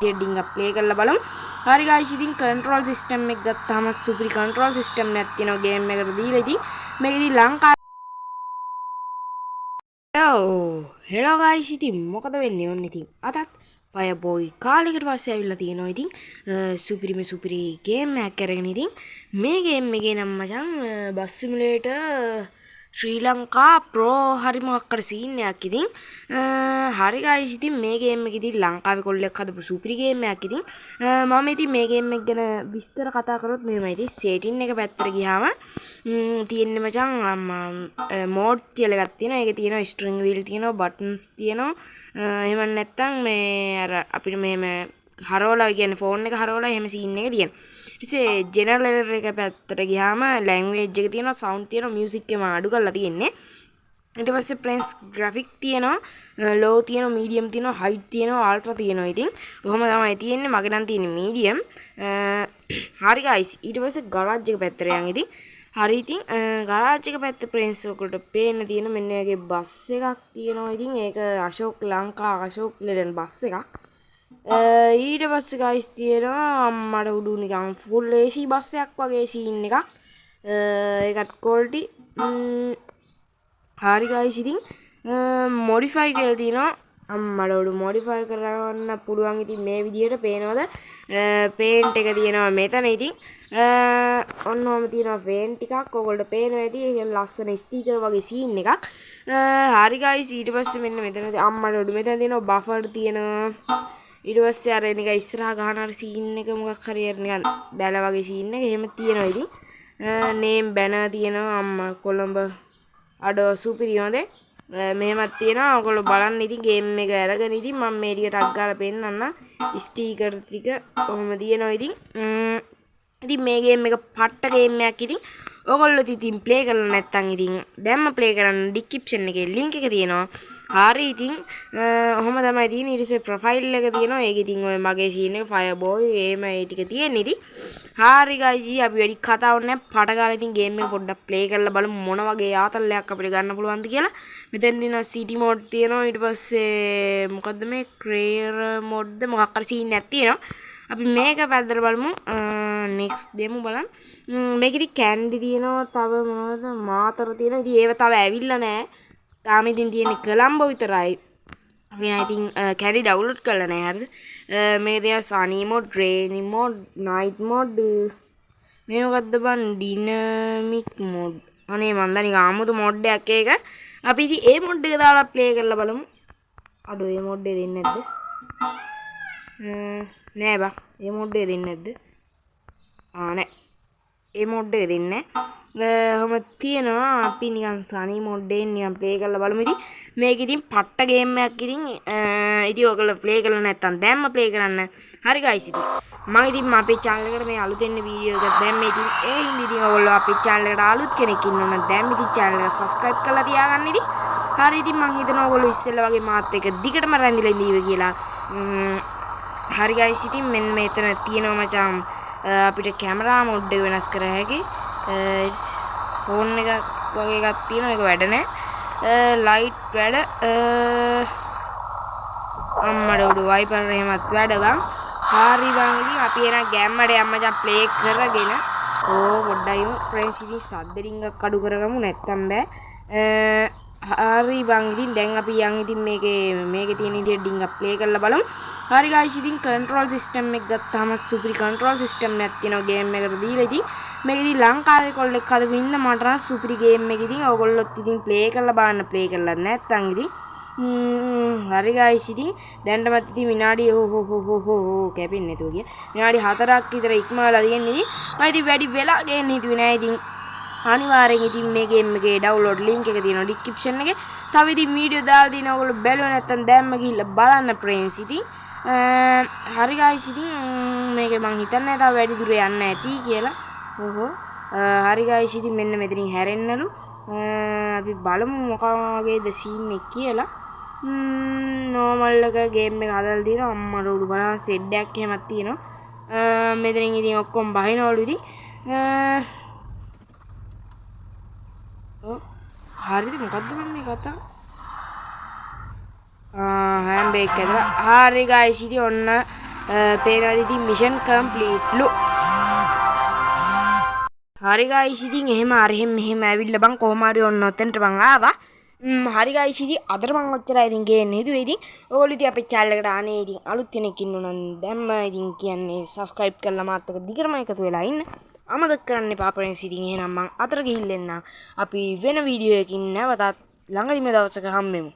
Heading එක play කරලා බලමු. හරි guys ඉතින් control system එක ගත්තාම සුපිරි control system එකක් තියෙනවා game එකට දීලා. ඉතින් මේකෙදි hello guys ඉතින් මොකද වෙන්නේ ඔන්න ඉතින් අදත් Fireboy කාලයකට පස්සේ ඇවිල්ලා තියෙනවා. ඉතින් සුපිරි game එකක් අරගෙන ඉතින් මේ game එකේ නම මචං bus simulator ශ්‍රී ලංකා ප්‍රෝ හරි මොකක්කට සීන් එකක්. ඉතින් හරි guys ඉතින් මේ game එක ඉතින් ලංකාවේ කොල්ලෙක් හදපු සුපිරි game එකක්. ඉතින් මම ඉතින් මේ game එක ගැන විස්තර කතා කරොත් මෙහෙමයි. ඉතින් setting එක පැත්තට ගියාම තියෙන්නේ මචං mode කියලා එකක් තියෙනවා. ඒකේ තියෙනවා steering wheel තියෙනවා buttons තියෙනවා. එහෙම නැත්නම් මේ අර අපිට මෙහෙම හරවලා කියන්නේ ෆෝන් එක හරවලා එහෙම සීන් එක තියෙනවා. ඊටසේ ජෙනරල් එක පැත්තට ගියාම ලැන්ග්වේජ් එක තියෙනවා සවුන්ඩ් තියෙනවා මියුසික් එකම අඩු කරලා තියෙන්නේ. ඊට පස්සේ ප්‍රෙන්ස් ග්‍රැෆික් තියෙනවා ලෝ තියෙනවා මීඩියම් තියෙනවා හයිට් තියෙනවා අල්ට්‍රා තියෙනවා. ඉතින් කොහොම තමයි තියෙන්නේ මගේ නම් තියෙන්නේ මීඩියම්. හරි guys ඊට පස්සේ ගරාජ් එක පැත්තට යන්. ඉතින් හරි ඉතින් ගරාජ් එක පැත්තේ ප්‍රෙන්ස් ඔකට පේන්න තියෙන මෙන්න වගේ බස් එකක් තියෙනවා. ඉතින් ඒක අශෝක් ලංකා අශෝක් ලෙලන් බස් එකක්. ඊට පස්සේ guys තියෙනවා අම්මට උඩු නිකන් full AC බස් එකක් වගේ සීන් එකක්. ඒකත් quality. හරි guys ඉතින් modify කියලා තියෙනවා. අම්මට උඩු modify කරන්න පුළුවන්. ඉතින් මේ විදිහට පේනවද paint එක තියෙනවා මෙතන. ඉතින් ඔන්නෝම තියෙනවා paint ටිකක් ඔයගොල්ලෝ පේනවා ඇති. ඒක ලස්සන ස්ටිකර් වගේ සීන් එකක්. හරි guys ඊට පස්සේ මෙන්න මෙතන අම්මට උඩු මෙතන තියෙනවා buffer තියෙනවා. ඊට පස්සේ අර නිකන් ඉස්සරහා ගහන අර සීන් එක මොකක් හරි අර නිකන් දැල වගේ සීන් එක එහෙම තියෙනවා. ඉතින් නේම් බැනර් තියෙනවා අම්මා කොළඹ අඩෝ සුපිරි හොඳේ. මෙහෙමත් තියෙනවා ඔයගොල්ලෝ බලන්න. ඉතින් ගේම් එක අරගෙන ඉතින් මම මේ ටික ටක් ගාලා පෙන්නන්න ස්ටිකර් ටික කොහොම තියෙනවා. ඉතින් මේ ගේම් එක පට්ට ගේම් එකක්. ඉතින් ඔයගොල්ලෝ ඉතින් ප්ලේ කරලා නැත්නම් ඉතින් දැම්ම ප්ලේ කරන්න ඩිස්ක්‍රිප්ෂන් එකේ link එක තියෙනවා. හරි ඉතින් ඔහොම තමයි තියෙන්නේ. ඊට පස්සේ ප්‍රොෆයිල් එක තියෙනවා. ඒක ඉතින් ඔය මගේ සීන් එක Fireboy එහෙම ඒ ටික තියෙන්නේ. ඉතින් හරි guys අපි වැඩි කතාවක් නැහැ. පට ගාලා ඉතින් ගේම් එක පොඩ්ඩක් ප්ලේ කරලා බලමු මොන වගේ ආතල්ලයක් අපිට ගන්න පුළුවන්ද කියලා. මෙතෙන් දිනවා සිටි මෝඩ් තියෙනවා. ඊට පස්සේ මොකද්ද මේ ක්‍රියර් මෝඩ්ද මොකක් හරි සීන් එකක් තියෙනවා. අපි මේක පැත්තට බලමු. next දෙමු බලන්න. මේකෙදි කැන්ඩි තියෙනවා. තව මොනවද මාතර තියෙනවා. ඉතින් ඒව තව ඇවිල්ලා නැහැ. තාම ඉතින් තියෙන්නේ කොළඹ විතරයි. අපි ඉතින් කැන්ඩි ඩවුන්ලෝඩ් කරලා නැහැ. හරිද? මේ දේවා සනි මෝඩ්, රේනි මෝඩ්, නයිට් මෝඩ්. මේ මොකද්ද බන් ඩිනමික් මෝඩ්. අනේ මන් දන්නේ ආමුතු මෝඩ් එකක් ඒක. අපි ඉතින් ඒ මෝඩ් එක දාලා ප්ලේ කරලා බලමු. අඩෝ ඒ මෝඩ් එක දෙන්නේ නැද්ද? නෑ බා. ඒ මෝඩ් එක දෙන්නේ නැද්ද? නෑ. ඒ මෝඩ් එක දෙන්නේ නැහැ. ඔහොම තියෙනවා. අපි නිකන් සනි මෝඩ් එකෙන් නිකන් ප්ලේ කරලා බලමු. ඉතින් මේක ඉතින් පට්ට ගේම් එකක්. ඉතින් ඔයගොල්ලෝ ප්ලේ කරලා නැත්තම් දැම්ම ප්ලේ කරන්න. හරි guys ඉතින් මම ඉතින් අපේ channel එකට මේ අලුතෙන් වීඩියෝ එකක් දැම්මේ. ඉතින් ඒ හින්දා ඉතින් ඔයගොල්ලෝ අපේ channel එකට අලුත් කෙනෙක් ඉන්නවා නම් දැන් ඉතින් channel එක subscribe කරලා තියාගන්න. ඉතින් හරි ඉතින් මම හිතනවා ඔයගොල්ලෝ ඉස්සෙල්ලා වගේ මාත් එක දිගටම රැඳිලා ඉඳීවි කියලා. හරි guys ඉතින් මෙන්න මෙතන තියෙනවා මචං අපිට කැමරා මෝඩ් එක වෙනස් කර හැකි. ෆෝන් එකක් වගේ එකක් තියෙනවා. ඒක වැඩ නැහැ. ලයිට් වැඩ. අම්මඩ උඩු වයිපර් එහෙමත් වැඩ බං. හරි බං ඉතින් අපි එන ගෑම්මඩ යම්මචන් ප්ලේ කරගෙන පොඩ්ඩයි ෆ්‍රෙන්ඩ්ස් ඉතින් සද්ද රින්ගක් අඩු කරගමු නැත්තම් බෑ. හරි බං ඉතින් දැන් අපි යන් ඉතින් මේකේ තියෙන විදිහට ඩින්ගක් ප්ලේ කරලා බලමු. හරි guys ඉතින් control system එක ගත්තාම සුපිරි control system එකක් තියෙනවා game එකට දීලා. ඉතින් මේකදී ලංකාවේ කොල්ලෙක් හදපු ඉන්න මට නම් සුපිරි game එක. ඉතින් ඔයගොල්ලොත් ඉතින් play කරලා බලන්න ප්ලේ කරලා නැත්නම් ඉතින් හරි guys ඉතින් දැන්ටමත් ඉතින් විනාඩි කැපෙන්නේ නැතුව ගියා. විනාඩි 4ක් විතර ඉක්මවලා තියෙන්නේ. ඉතින් මම ඉතින් වැඩි වෙලා ගේන්න හිතුවේ නෑ. ඉතින් අනිවාර්යෙන් ඉතින් මේ game එකේ download link එක තියෙනවා description එකේ. තව ඉතින් වීඩියෝ දාලා තියෙනවා. ඔයගොල්ලෝ බැලුවා නැත්නම් දැම්ම ගිහිල්ලා බලන්න friends. ඉතින් හරි guys ඉතින් මේක මං හිතන්නේ තව වැඩි දුර යන්න ඇති කියලා. හරි guys ඉතින් මෙන්න මෙතනින් හැරෙන්නලු. අපි බලමු මොකක් වගේද සීන් එක කියලා. normal එක game එක හදලා දිනවා. අම්මට උඩු බලන්න සෙඩ් එකක් එහෙමත් තියෙනවා. මෙතනින් ඉතින් ඔක්කොම බහිනවලු. ඉතින් හරිද මොකද්ද මේ කතාව? හැම්බේක් ඇදලා හරි guys ඉතින් ඔන්න පේනවාද ඉතින් මිෂන් කම්ප්ලීට්ලු. හරි ගයිස් ඉතින් එහෙම මෙහෙම ඇවිල්ලා බං කොහොම හරි ඔන්න ඔතෙන්ට මං ආවා. හරි ගයිස් ඉතින් අදට මං ඔච්චරයි ඉතින් ගේන්න හිතුවේ. ඉතින් ඕගොල්ලෝ ඉතින් අපේ channel එකට අනේ ඉතින් අලුත් කෙනෙක් ඉන්නවා නම් දැම්ම ඉතින් කියන්නේ subscribe කරලා මාත් එක්ක දිගටම එකතු වෙලා ඉන්න. අමතක කරන්න එපා friends. ඉතින් එහෙනම් මං අතර ගිහින් එන්නම්. අපි වෙන වීඩියෝ එකකින් නැවතත් ළඟදිම දවසක හම්බෙමු.